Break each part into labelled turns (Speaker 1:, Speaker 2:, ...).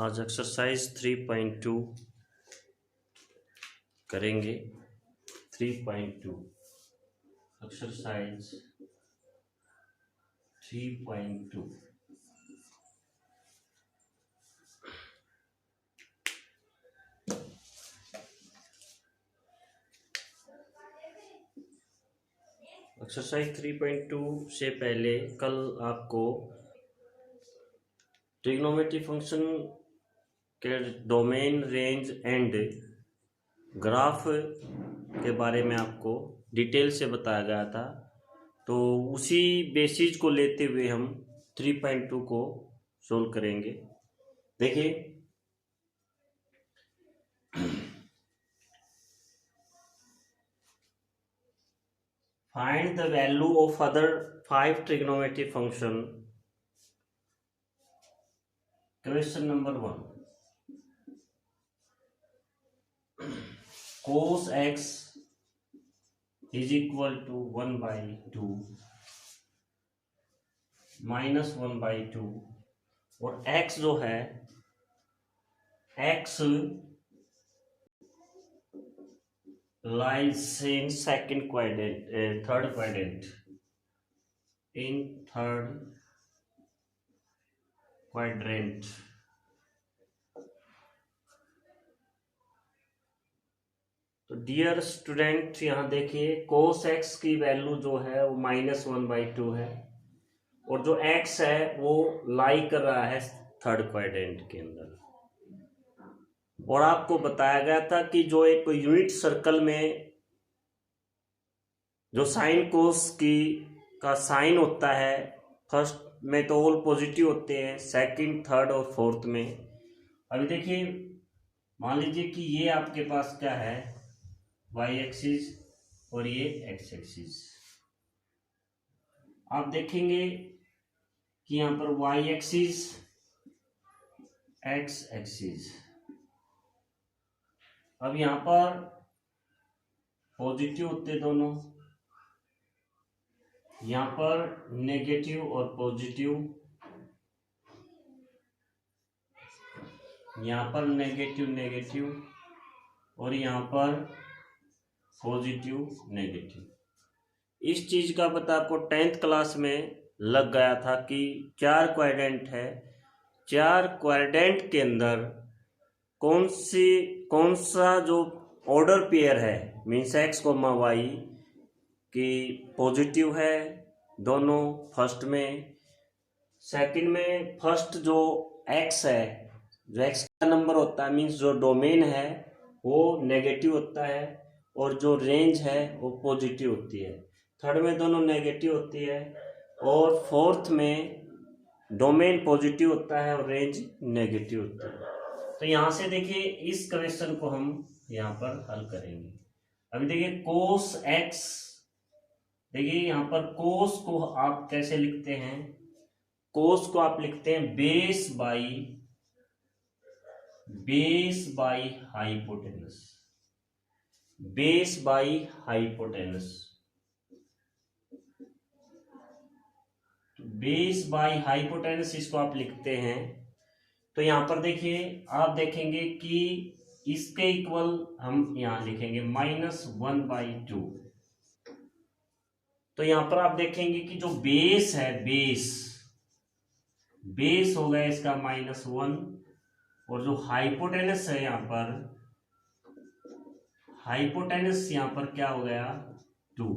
Speaker 1: आज एक्सरसाइज 3.2 करेंगे। 3.2 exercise 3.2 exercise 3.2 से पहले कल आपको ट्रिग्नोमेट्री फंक्शन के डोमेन, रेंज एंड ग्राफ के बारे में आपको डिटेल से बताया गया था। तो उसी बेसिस को लेते हुए हम 3.2 को सोल्व करेंगे। देखिए, find the value of other 5 trigonometry function. Question number 1, cos x is equal to 1/2 minus 1/2 और x जो है x lies in second quadrant, third quadrant, in third quadrant। तो डियर स्टूडेंट, यहाँ देखिए cos x की value जो है वो -1/2 है और जो x है वो लाई कर रहा है थर्ड क्वाड्रेंट के अंदर। और आपको बताया गया था कि जो एक यूनिट सर्कल में जो साइन कोस की का साइन होता है, फर्स्ट में तो ऑल पॉजिटिव होते हैं, सेकंड, थर्ड और फोर्थ में। अभी देखिए, मान लीजिए कि ये आपके पास क्या है, वाई एक्सिस और ये एक्स एक्सिस। आप देखेंगे कि यहाँ पर वाई एक्सिस, एक्स एक्सिस, अब यहाँ पर पॉजिटिव होते दोनों, यहाँ पर नेगेटिव और पॉजिटिव, यहाँ पर नेगेटिव नेगेटिव और यहाँ पर पॉजिटिव नेगेटिव। इस चीज का पता आपको 10th क्लास में लग गया था कि 4 क्वाड्रेंट है, 4 क्वाड्रेंट के अंदर कौन सा जो ऑर्डर पेयर है, मीन्स एक्स कोमा वाई की पॉजिटिव है दोनों फर्स्ट में, सेकंड में फर्स्ट जो एक्स है, जो एक्स का नंबर होता है, मीन्स जो डोमेन है वो नेगेटिव होता है और जो रेंज है वो पॉजिटिव होती है। थर्ड में दोनों नेगेटिव होती है और फोर्थ में डोमेन पॉजिटिव होता है और रेंज नेगेटिव होता है। तो यहाँ से देखिए, इस क्वेश्चन को हम यहाँ पर हल करेंगे। अभी देखिए कोस एक्स, देखिए यहाँ पर कोस को आप कैसे लिखते हैं, कोस को आप लिखते हैं base by hypotenuse, base by hypotenuse, base by hypotenuse इसको आप लिखते हैं। तो यहां पर देखिए, आप देखेंगे कि इसके इक्वल हम यहां लिखेंगे -1/2। तो यहां पर आप देखेंगे कि जो बेस है, बेस हो गया इसका -1 और जो हाइपोटेनस है यहाँ पर, हाइपोटेनस यहाँ पर क्या हो गया 2।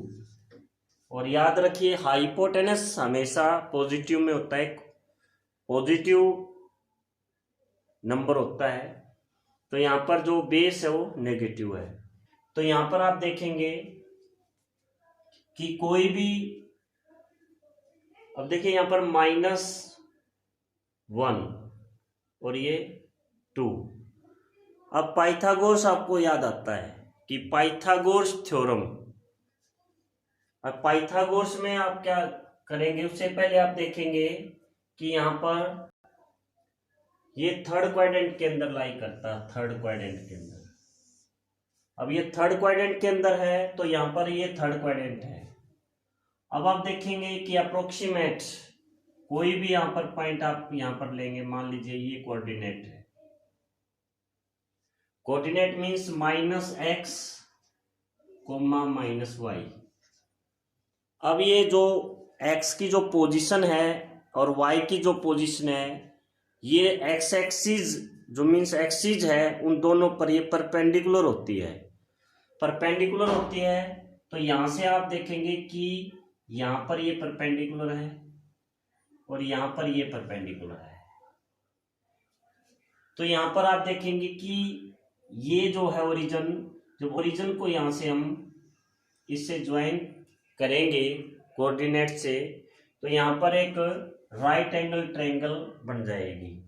Speaker 1: और याद रखिए हाइपोटेनस हमेशा पॉजिटिव में होता है, पॉजिटिव नंबर होता है। तो यहाँ पर जो बेस है वो नेगेटिव है। तो यहाँ पर आप देखेंगे कि कोई भी, अब देखिए यहाँ पर -1 और ये 2। अब पाइथागोरस आपको याद आता है कि पाइथागोरस थ्योरम, अब पाइथागोरस में आप क्या करेंगे, उससे पहले आप देखेंगे कि यहाँ पर ये थर्ड क्वाड्रेंट के अंदर लाई करता है, थर्ड क्वाड्रेंट के अंदर। अब ये थर्ड क्वाड्रेंट के अंदर है तो यहाँ पर ये थर्ड क्वाड्रेंट है। अब आप देखेंगे कि अप्रोक्सीमेट कोई भी यहाँ पर पॉइंट आप यहाँ पर लेंगे, मान लीजिए ये कोऑर्डिनेट है, कोऑर्डिनेट मीन्स -x, -y। अब ये जो x की जो पोजीशन है और y की जो पोजीशन है, ये x एक्सिस जो मीन्स एक्सिस है, उन दोनों पर ये परपेंडिकुलर होती है। परपेंडिकुलर होती है तो यहां से आप देखेंगे कि यहां पर ये परपेंडिकुलर है और यहां पर ये परपेंडिकुलर है। तो यहां पर आप देखेंगे कि ये जो है ओरिजिन, जब ओरिजिन को यहां से हम इससे ज्वाइन करेंगे कोऑर्डिनेट से, तो यहां पर एक राइट एंगल ट्रायंगल बन जाएगी।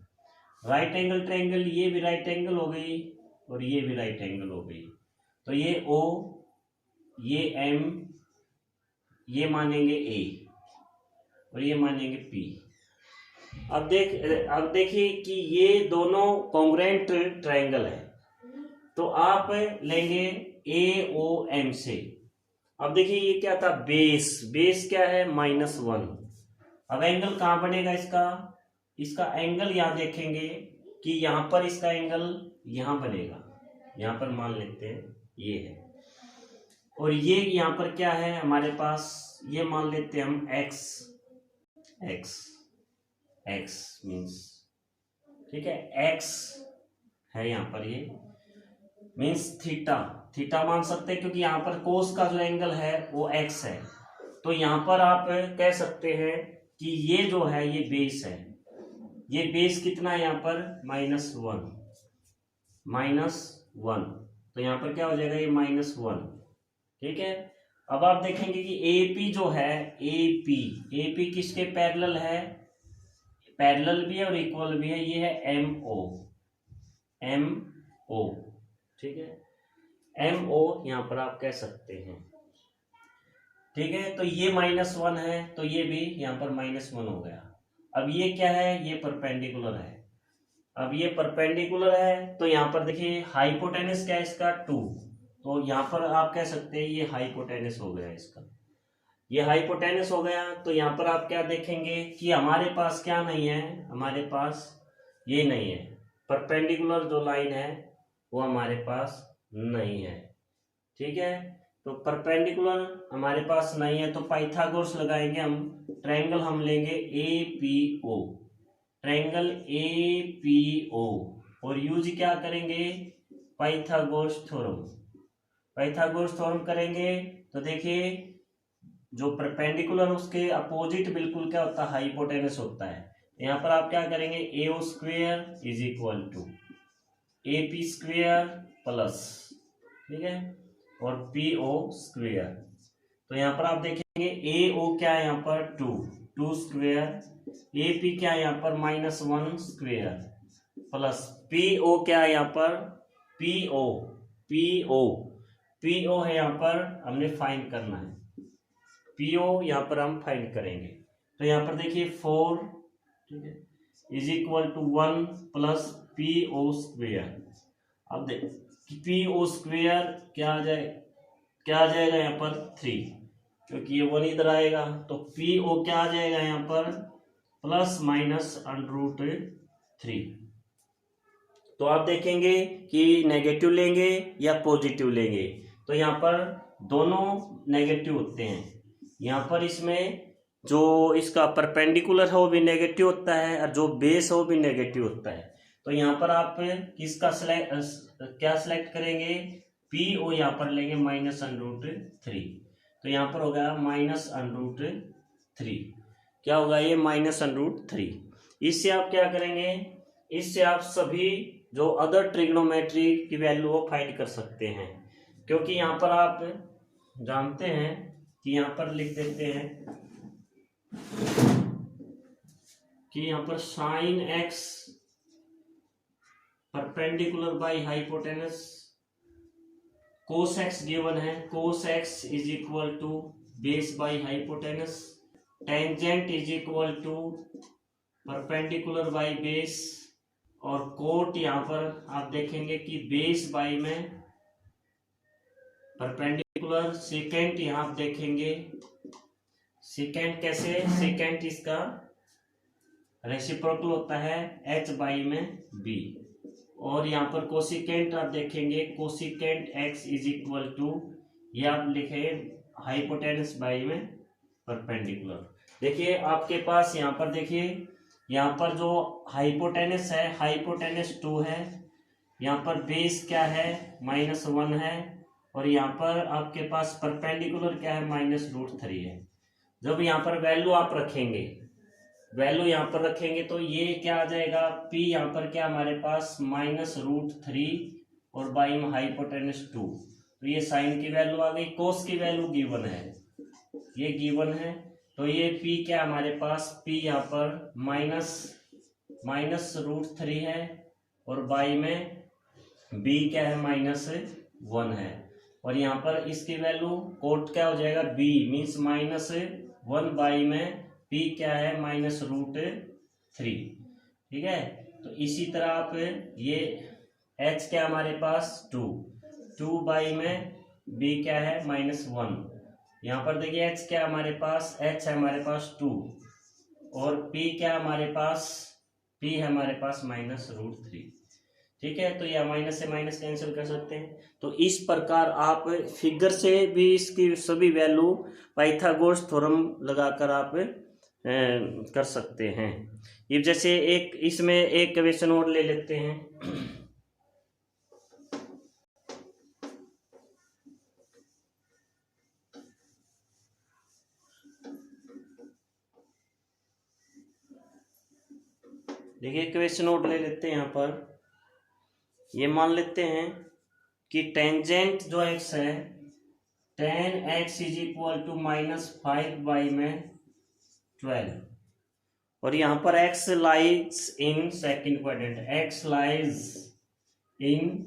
Speaker 1: राइट एंगल ट्रायंगल, ये भी राइट एंगल हो गई और ये भी राइट एंगल हो गई। तो ये O, ये M, ये मानेंगे A और ये मानेंगे P। अब देखिए कि ये दोनों कॉन्ग्रुएंट ट्रायंगल है, तो आप लेंगे AOM से। अब देखिए ये क्या था, बेस क्या है, -1। अब एंगल कहाँ बनेगा इसका एंगल यहाँ देखेंगे कि यहाँ पर इसका एंगल यहाँ बनेगा, यहाँ पर मान लेते हैं ये है, और ये यहाँ पर क्या है हमारे पास, ये मान लेते हैं हम x मीन्स, ठीक है, x है यहाँ पर, ये मीन्स थीटा मान सकते हैं क्योंकि यहाँ पर कोस का जो एंगल है वो x है। तो यहाँ पर आप कह सकते हैं कि ये जो है ये बेस है, ये बेस कितना है यहाँ पर -1, तो यहाँ पर क्या हो जाएगा ये -1, ठीक है। अब आप देखेंगे कि AP जो है, AP किसके पैरेलल है, पैरेलल भी है और इक्वल भी है, ये है MO, ठीक है, MO यहाँ पर आप कह सकते हैं, ठीक है। तो ये -1 है तो ये भी यहाँ पर -1 हो गया। अब ये क्या है, ये परपेंडिकुलर है। अब ये परपेंडिकुलर है तो यहाँ पर देखिए हाइपोटेनस क्या है इसका 2, तो यहाँ पर आप कह सकते हैं ये हाइपोटेनस हो गया इसका, ये हाइपोटेनस हो गया। तो यहाँ पर आप क्या देखेंगे कि हमारे पास क्या नहीं है, हमारे पास ये नहीं है, परपेंडिकुलर जो लाइन है वो हमारे पास नहीं है, ठीक है। तो परपेंडिकुलर हमारे पास नहीं है तो पाइथागोरस लगाएंगे हम, ट्रायंगल हम लेंगे APO, ट्रायंगल APO, और यूज क्या करेंगे, पाइथागोरस थ्योरम करेंगे। तो देखिए जो परपेंडिकुलर उसके अपोजिट बिल्कुल क्या होता है, हाइपोटेनस होता है। यहाँ पर आप क्या करेंगे, AO square is equal to AP square plus, ठीक है, और PO स्क्वेयर। तो यहाँ पर आप देखेंगे AO क्या है यहाँ पर 2 स्क्वेयर, AP क्या है यहाँ पर -1 स्क्वेयर, प्लस PO क्या है यहाँ पर PO है यहाँ पर, हमने फाइंड करना है, PO यहाँ पर हम फाइंड करेंगे। तो यहाँ पर देखिए 4, ठीक है, is equal to 1 plus PO square. अब देख PO स्क्वेयर क्या आ जाएगा यहाँ पर 3, क्योंकि ये 1 इधर आएगा, तो PO क्या आ जाएगा यहाँ पर ±√3। तो आप देखेंगे कि नेगेटिव लेंगे या पॉजिटिव लेंगे, तो यहाँ पर दोनों नेगेटिव होते हैं। यहाँ पर इसमें जो इसका परपेंडिकुलर है वो भी नेगेटिव होता है और जो बेस है वो भी नेगेटिव होता है। तो यहाँ पर आप किसका सिलेक्ट करेंगे, PO यहाँ पर लेंगे -√3, तो यहाँ पर होगा -√3, क्या होगा ये -√3। इससे आप क्या करेंगे, इससे आप सभी जो अदर ट्रिग्नोमेट्री की वैल्यू वो फाइंड कर सकते हैं, क्योंकि यहाँ पर आप जानते हैं कि यहाँ पर लिख देते हैं कि यहाँ पर sin x perpendicular by hypotenuse, cos x given है, cos x is equal to base by hypotenuse, tangent is equal to perpendicular by base, और कोट यहाँ पर आप देखेंगे कि बेस बाई में परपेंडिकुलर, सेकेंड यहाँ आप देखेंगे, सेकेंड कैसे, सेकेंड इसका रेसिप्रोकल होता है h बाई में b, और यहाँ पर कोसिकेंट आप देखेंगे, cosecant x is equal to, ये आप लिखे हाइपोटेनस बाई में परपेंडिकुलर। देखिए आपके पास यहाँ पर देखिए, यहाँ पर जो हाइपोटेनस है, हाइपोटेनस 2 है, यहाँ पर बेस क्या है -1 है, और यहाँ पर आपके पास परपेंडिकुलर क्या है -√3 है। जब यहाँ पर वैल्यू आप रखेंगे, वैल्यू यहाँ पर रखेंगे तो ये क्या आ जाएगा, P यहाँ पर क्या हमारे पास -√3 और बाई में हाइपोटेनस 2, तो ये साइन की वैल्यू आ गई। कोस की वैल्यू गिवन है, ये गिवन है, तो ये P क्या हमारे पास, P यहाँ पर -√3 है और बाई में B क्या है -1 है, और यहाँ पर इसकी वैल्यू कोट क्या हो जाएगा, B मीन्स -1 बाई में P क्या है -√3, ठीक है। तो इसी तरह आप ये H क्या हमारे पास 2 बाई में B क्या है -1, यहाँ पर देखिए H क्या हमारे पास, H है हमारे पास 2 और P क्या हमारे पास, P है हमारे पास -√3, ठीक है। तो यह माइनस से माइनस कैंसिल कर सकते हैं। तो इस प्रकार आप फिगर से भी इसकी सभी वैल्यू पाइथागोरस थ्योरम लगाकर आप कर सकते हैं। ये जैसे एक इसमें एक क्वेश्चन और ले लेते हैं। देखिए क्वेश्चन और ले लेते हैं यहाँ पर। ये मान लेते हैं कि टेंजेंट जो x है, tan x is equal to -5 by में 12, और यहाँ पर x lies in second quadrant, x lies in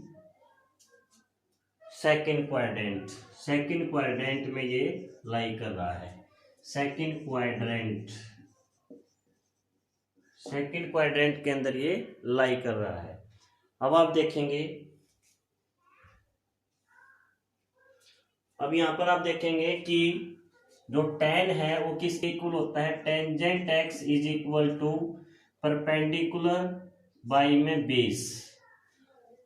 Speaker 1: second quadrant, second quadrant में ये लाई कर रहा है, सेकंड क्वाड्रेंट, सेकंड क्वाड्रेंट के अंदर ये लाई कर रहा है। अब आप देखेंगे, अब यहाँ पर आप देखेंगे कि जो tan है वो किसके इक्वल होता है, tangent x is equal to perpendicular by में बेस।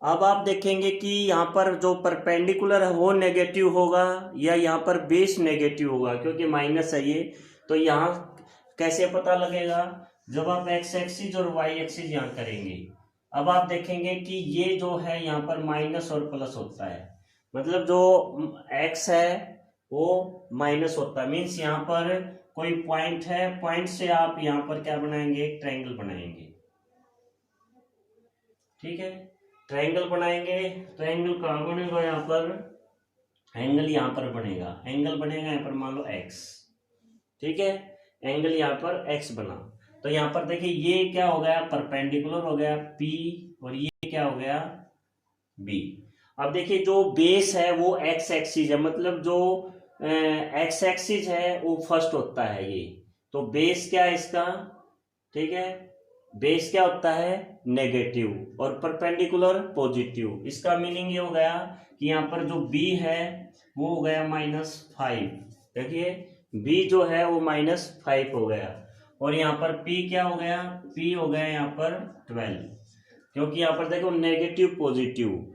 Speaker 1: अब आप देखेंगे कि यहाँ पर जो परपेंडिकुलर है वो नेगेटिव होगा या यहाँ पर बेस नेगेटिव होगा, क्योंकि माइनस है ये। तो यहाँ कैसे पता लगेगा, जब आप x एक्सिस और y एक्सिस यहाँ करेंगे। अब आप देखेंगे कि ये जो है यहाँ पर माइनस और प्लस होता है, मतलब जो x है वो माइनस होता है, मीन्स यहाँ पर कोई पॉइंट है, पॉइंट से आप यहाँ पर क्या बनाएंगे, एक ट्रायंगल बनाएंगे, ठीक है। ट्रायंगल बनाएंगे तो एंगल कहाँ बनेगा, यहाँ पर एंगल यहाँ पर बनेगा, एंगल बनेगा यहाँ पर मान लो x, ठीक है। एंगल यहाँ पर x बना, तो यहाँ पर देखिए ये क्या हो गया, परपेंडिकुलर हो गया P, और ये क्या हो गया B। अब देखिए जो बेस है वो x एक्सिस है, मतलब जो x एक्सिस है वो फर्स्ट होता है ये, तो बेस क्या है इसका, ठीक है, बेस क्या होता है नेगेटिव और परपेंडिकुलर पॉजिटिव। इसका मीनिंग ये हो गया कि यहाँ पर जो B है वो हो गया -5, देखिए B जो है वो -5 हो गया, और यहाँ पर P क्या हो गया, P हो गया यहाँ पर 12, क्योंकि यहाँ पर देखो नेगेटिव पॉजिटिव,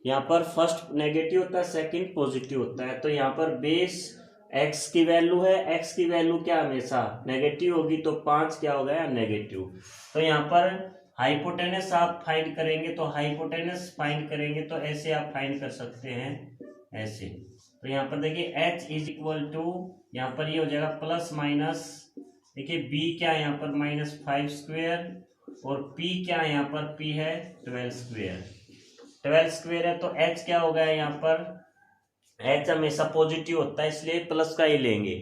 Speaker 1: यहाँ पर फर्स्ट नेगेटिव होता है, सेकंड पॉजिटिव होता है। तो यहाँ पर बेस x की वैल्यू है, x की वैल्यू क्या हमेशा नेगेटिव होगी, तो 5 क्या हो गया नेगेटिव। तो यहाँ पर हाइपोटेनस आप फाइंड करेंगे, तो हाइपोटेनस फाइंड करेंगे तो ऐसे आप फाइंड कर सकते हैं, ऐसे। तो यहाँ पर देखिए h इज इक्वल टू, यहाँ पर ये हो जाएगा प्लस माइनस, देखिए b क्या है यहाँ पर -5 स्क्वायर, और p क्या है यहाँ पर, p है 12 स्क्वायर, 12 स्क्वायर है। तो h क्या हो गया यहाँ पर, h हमेशा पॉजिटिव होता है इसलिए प्लस का ही लेंगे,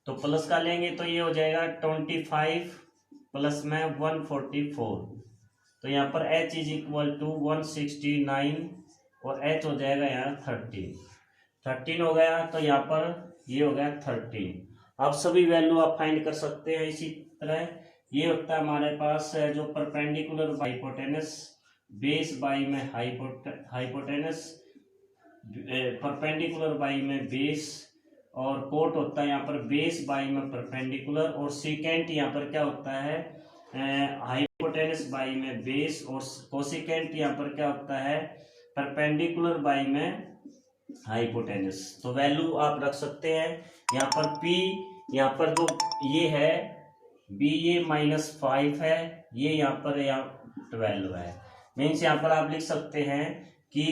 Speaker 1: तो प्लस का लेंगे तो ये हो जाएगा 25 प्लस में 144, तो यहाँ पर h इज इक्वल टू 169, और h हो जाएगा यहाँ 13 हो गया, तो यहाँ पर ये हो गया 13। अब सभी वैल्यू आप फाइंड कर सकते हैं। इसी तरह ये होता है हमारे पास जो परपेंडिकुलर हाइपोटेनस, बेस बाई में हाइपोटेनस, परपेंडिकुलर बाई में बेस, और कोट होता है यहाँ पर बेस बाई में परपेंडिकुलर, और सेकेंड यहाँ पर क्या होता है हाइपोटेनस बाई में बेस, और कोसिकेंट यहाँ पर क्या होता है, परपेंडिकुलर बाई में हाइपोटेनस। तो वैल्यू आप रख सकते हैं यहाँ पर P, यहाँ पर जो ये है B, ये -5 है, ये यहाँ पर 12 है। मीन्स यहाँ पर आप लिख सकते हैं कि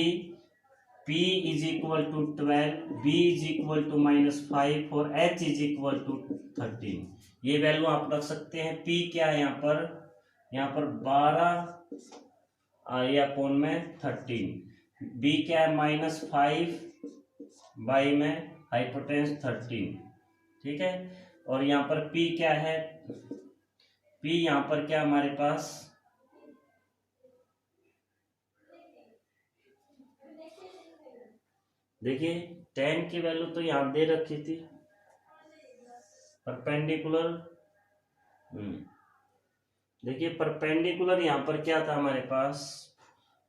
Speaker 1: P is equal to 12, B is equal to -5 और H इज इक्वल टू 13। ये वैल्यू आप रख सकते हैं। P क्या है यहाँ पर 12 या अपॉन में 13, B क्या है -5 बाई में हाइपोटेनस 13, ठीक है। और यहाँ पर P क्या है, P यहाँ पर क्या हमारे पास देखिए 10 की वैल्यू तो यहाँ दे रखी थी, परपेंडिकुलर, देखिए परपेंडिकुलर यहाँ पर क्या था हमारे पास,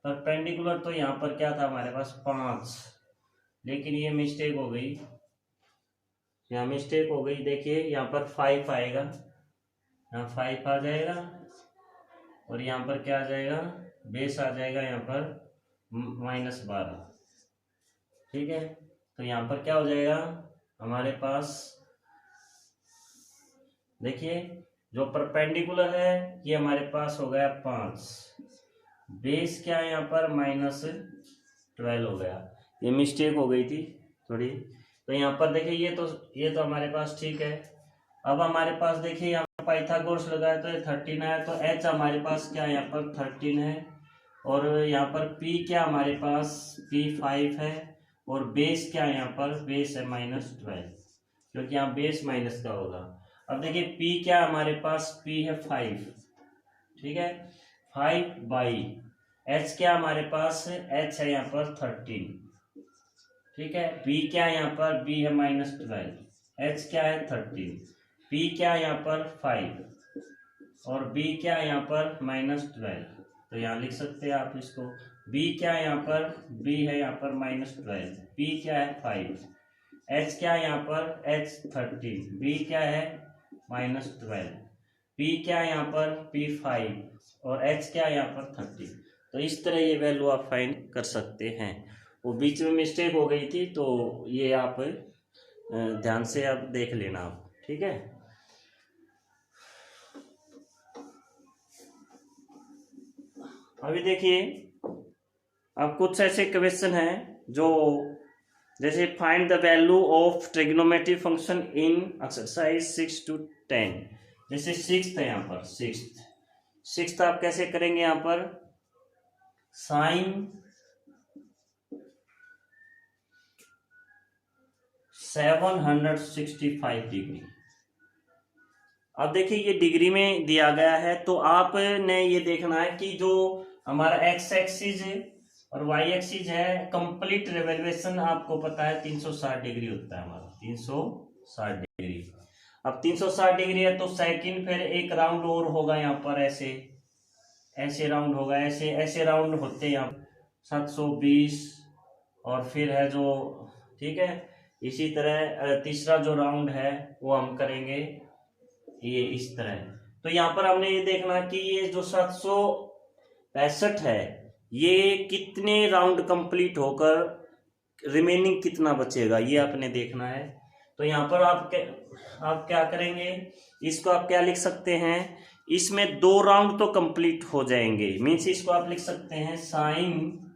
Speaker 1: परपेंडिकुलर तो यहाँ पर क्या था हमारे पास 5, लेकिन ये मिस्टेक हो गई, यहाँ मिस्टेक हो गई। देखिए यहाँ पर 5 आएगा, यहाँ 5 आ जाएगा, और यहाँ पर क्या आ जाएगा, बेस आ जाएगा यहाँ पर -12, ठीक है। तो यहाँ पर क्या हो जाएगा हमारे पास, देखिए जो परपेंडिकुलर है ये हमारे पास हो गया 5, बेस क्या है यहाँ पर -12 हो गया, ये मिस्टेक हो गई थी थोड़ी। तो यहाँ पर देखिए ये तो हमारे पास ठीक है। अब हमारे पास देखिए यहाँ पर पाइथागोरस लगाया तो ये 13 आया, तो H हमारे पास क्या यहाँ पर 13 है, और यहाँ पर P क्या हमारे पास P 5 है, और बेस क्या यहाँ पर बेस है -12, क्योंकि यहाँ बेस माइनस का होगा। अब देखिए P क्या हमारे पास P है 5, ठीक है, 5 बाई H क्या हमारे पास H है यहाँ पर 13, ठीक है। B क्या है यहाँ पर B है -12, H क्या है 13, P क्या है यहाँ पर 5 और B क्या है यहाँ पर -12, तो यहाँ लिख सकते हैं आप इसको। B क्या है यहाँ पर B है यहाँ पर -12, P क्या है 5, H क्या है यहाँ पर H 13, B क्या है -12, P क्या है यहाँ पर P 5 और H क्या है यहाँ पर 13। तो इस तरह ये वैल्यू आप फाइंड कर सकते हैं। वो बीच में मिस्टेक हो गई थी, तो ये आप ध्यान से आप देख लेना आप, ठीक है। अभी देखिए अब कुछ ऐसे क्वेश्चन हैं जो जैसे find the value of trigonometry function in exercise 6 to 10। जैसे 6th है यहाँ पर, 6th आप कैसे करेंगे, यहाँ पर साइन 765 डिग्री। अब देखिए ये डिग्री में दिया गया है, तो आपने ये देखना है कि जो हमारा एक्स एक्सिस और वाई एक्सिस है, कंप्लीट रेवोल्यूशन आपको पता है 360 डिग्री होता है हमारा, 360 डिग्री। अब 360 डिग्री है तो सेकंड फिर एक राउंड और होगा यहाँ पर, ऐसे राउंड होगा, ऐसे राउंड होते हैं यहाँ 720, और फिर है जो, ठीक है। इसी तरह तीसरा जो राउंड है वो हम करेंगे ये इस तरह। तो यहाँ पर हमने ये देखना कि ये जो 765 है ये कितने राउंड कंप्लीट होकर रिमेनिंग कितना बचेगा, ये आपने देखना है। तो यहाँ पर आप क्या करेंगे, इसको आप क्या लिख सकते हैं, इसमें 2 राउंड तो कंप्लीट हो जाएंगे, मीन्स इसको आप लिख सकते हैं साइन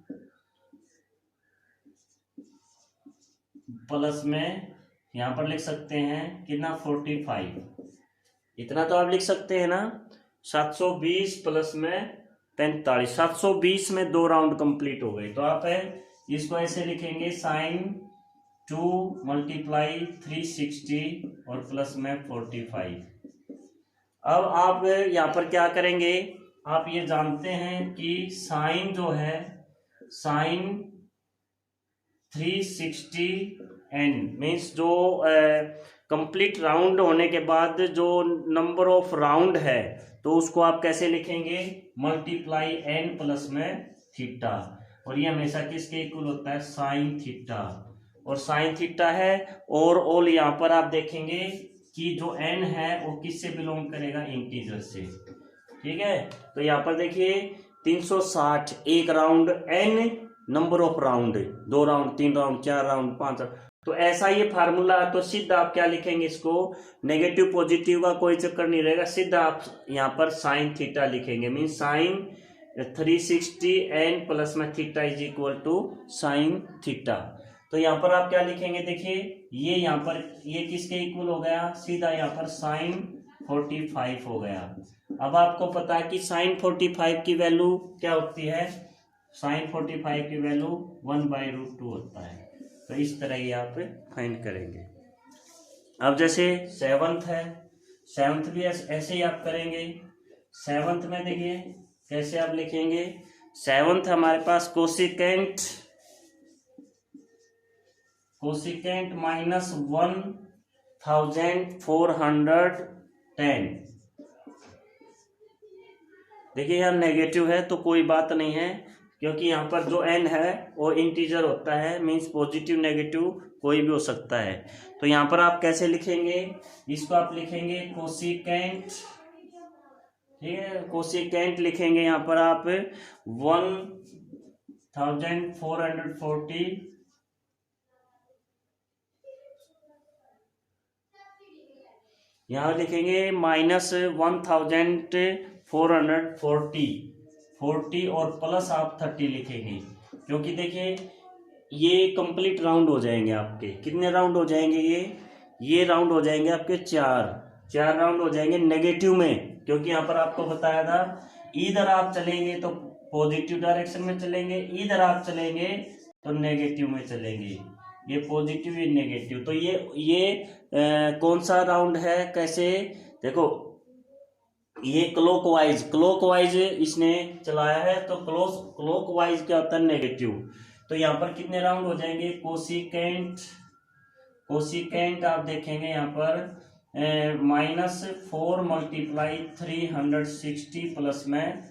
Speaker 1: प्लस में यहाँ पर लिख सकते हैं कितना 45, इतना तो आप लिख सकते हैं ना। 720 प्लस में 45, 720 में 2 राउंड कंप्लीट हो गए। तो आप इसको ऐसे लिखेंगे साइन 2 × 360 और प्लस में 45। अब आप यहाँ पर क्या करेंगे, आप ये जानते हैं कि साइन जो है साइन 360 एंड मीन्स जो कंप्लीट राउंड होने के बाद जो नंबर ऑफ राउंड है तो उसको आप कैसे लिखेंगे, मल्टीप्लाई n प्लस में थीटा, और ये हमेशा किसके इक्वल होता है साइन थीटा, और साइन थीटा है। और ऑल यहाँ पर आप देखेंगे कि जो n है वो किससे बिलोंग करेगा, इंटीजर से, ठीक है। तो यहाँ पर देखिए 360 एक round, n number of round, 2 round, 3 round, 4 round, 5 round. तो ऐसा ये फार्मूला, तो सीधा आप क्या लिखेंगे इसको, नेगेटिव पॉजिटिव का कोई चक्कर नहीं रहेगा, सीधा आप यहाँ पर साइन थीटा लिखेंगे, मीन साइन 360 n प्लस में theta is equal to sine theta. तो यहाँ पर आप क्या लिखेंगे, देखिए ये यहाँ पर ये किसके इक्वल हो गया, सीधा यहाँ पर साइन 45 हो गया। अब आपको पता है कि साइन 45 की वैल्यू क्या होती है, साइन 45 की वैल्यू 1/√2 होता है। तो इस तरह ये आप फाइंड करेंगे। अब जैसे सेवंथ है, सेवंथ भी ऐसे ही आप करेंगे। सेवंथ में देखिए कैसे आप लिखेंगे, सेवंथ हमारे पास कोसिकेंट माइनस 1410। देखिए यहाँ नेगेटिव है तो कोई बात नहीं है, क्योंकि यहाँ पर जो n है वो इंटीजर होता है, मीन्स पॉजिटिव नेगेटिव कोई भी हो सकता है। तो यहाँ पर आप कैसे लिखेंगे, इसको आप लिखेंगे कोसिकेंट, ठीक है, कोसिकेंट लिखेंगे यहाँ पर आप 1440 यहाँ लिखेंगे माइनस 1440 और प्लस आप 30 लिखेंगे, क्योंकि देखिए ये कंप्लीट राउंड हो जाएंगे आपके, कितने राउंड हो जाएंगे, ये राउंड हो जाएंगे आपके चार राउंड हो जाएंगे नेगेटिव में, क्योंकि यहाँ पर आपको बताया था इधर आप चलेंगे तो पॉजिटिव डायरेक्शन में चलेंगे, इधर आप चलेंगे तो नेगेटिव में चलेंगे, ये पॉजिटिव ये नेगेटिव। तो ये कौन सा राउंड है, कैसे देखो, ये क्लॉकवाइज इसने चलाया है, तो क्लॉकवाइज क्या होता है, नेगेटिव। तो यहाँ पर कितने राउंड हो जाएंगे, कोसिकेंट आप देखेंगे यहाँ पर -4 × 360 प्लस में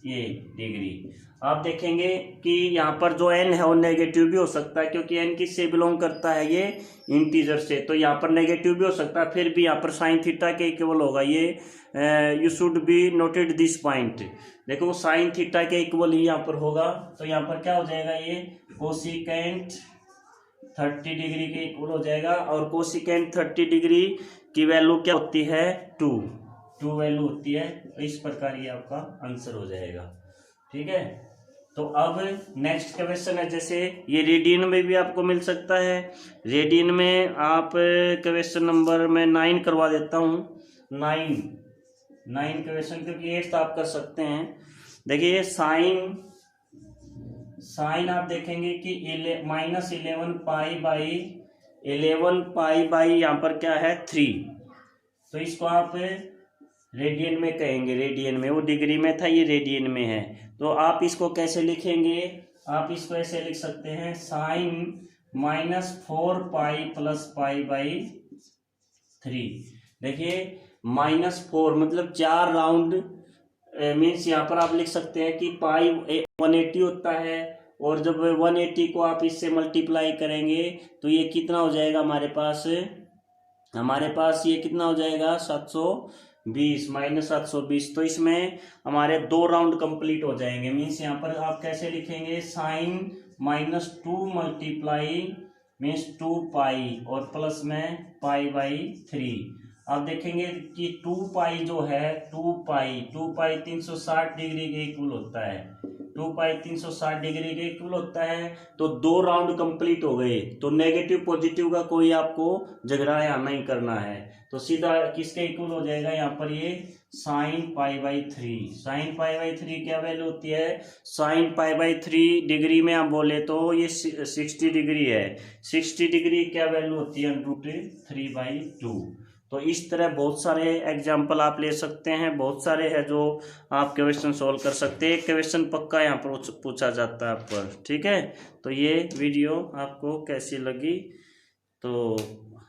Speaker 1: ये डिग्री। आप देखेंगे कि यहाँ पर जो n है वो नेगेटिव भी हो सकता है, क्योंकि n किससे बिलोंग करता है, ये इंटीजर से, तो यहाँ पर नेगेटिव भी हो सकता है, फिर भी यहाँ पर साइन थीटा के इक्वल होगा ये। You should be noted this point, देखो साइन थीटा के इक्वल ही यहाँ पर होगा। तो यहाँ पर क्या हो जाएगा, ये कोसिकेंट 30 डिग्री के इक्वल हो जाएगा, और कोसिकेंट 30 डिग्री की वैल्यू क्या होती है, 2 वैल्यू होती है। तो इस प्रकार ये आपका आंसर हो जाएगा, ठीक है। तो अब नेक्स्ट क्वेश्चन है, जैसे ये रेडियन में भी आपको मिल सकता है, रेडियन में आप क्वेश्चन नंबर में 9 करवा देता हूँ, 9 क्वेश्चन, क्योंकि 8 आप कर सकते हैं। देखिए साइन आप देखेंगे कि -11 पाई बाई यहाँ पर क्या है 3, तो इसको आप रेडियन में कहेंगे, रेडियन में, वो डिग्री में था, ये रेडियन में है। तो आप इसको कैसे लिखेंगे, आप इसको ऐसे लिख सकते हैं, sine -4 pi plus pi by 3। देखिए -4 मतलब 4 राउंड, मीन्स यहाँ पर आप लिख सकते हैं कि पाई 180 होता है, और जब 180 को आप इससे मल्टीप्लाई करेंगे तो ये कितना हो जाएगा, हमारे पास ये कितना हो जाएगा, 720 -720। तो इसमें हमारे 2 राउंड कंप्लीट हो जाएंगे, मीन्स यहाँ पर आप कैसे लिखेंगे, साइन -2 मल्टीप्लाई मीन्स 2 पाई और प्लस में पाई बाई 3। आप देखेंगे कि 2 पाई जो है, 2 पाई 360 डिग्री के इक्वल होता है, 2 पाई 360 डिग्री के इक्वल होता है। तो 2 राउंड कंप्लीट हो गए, तो नेगेटिव पॉजिटिव का कोई आपको झगड़ा यहाँ नहीं करना है, तो सीधा किसके इक्वल हो जाएगा, यहाँ पर ये sine pi by 3। Sine pi by 3 क्या वैल्यू होती है, साइन पाई बाई 3 डिग्री में आप बोले तो ये 60 डिग्री है, 60 डिग्री क्या वैल्यू होती है, √3/2। तो इस तरह बहुत सारे एग्जाम्पल आप ले सकते हैं, बहुत सारे हैं जो आप क्वेश्चन सॉल्व कर सकते हैं। एक क्वेश्चन पक्का यहाँ पर पूछा जाता है आप पर, ठीक है। तो ये वीडियो आपको कैसी लगी, तो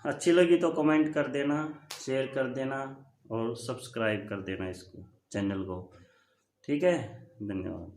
Speaker 1: अच्छी लगी तो कमेंट कर देना, शेयर कर देना और सब्सक्राइब कर देना इसको, चैनल को, ठीक है। धन्यवाद।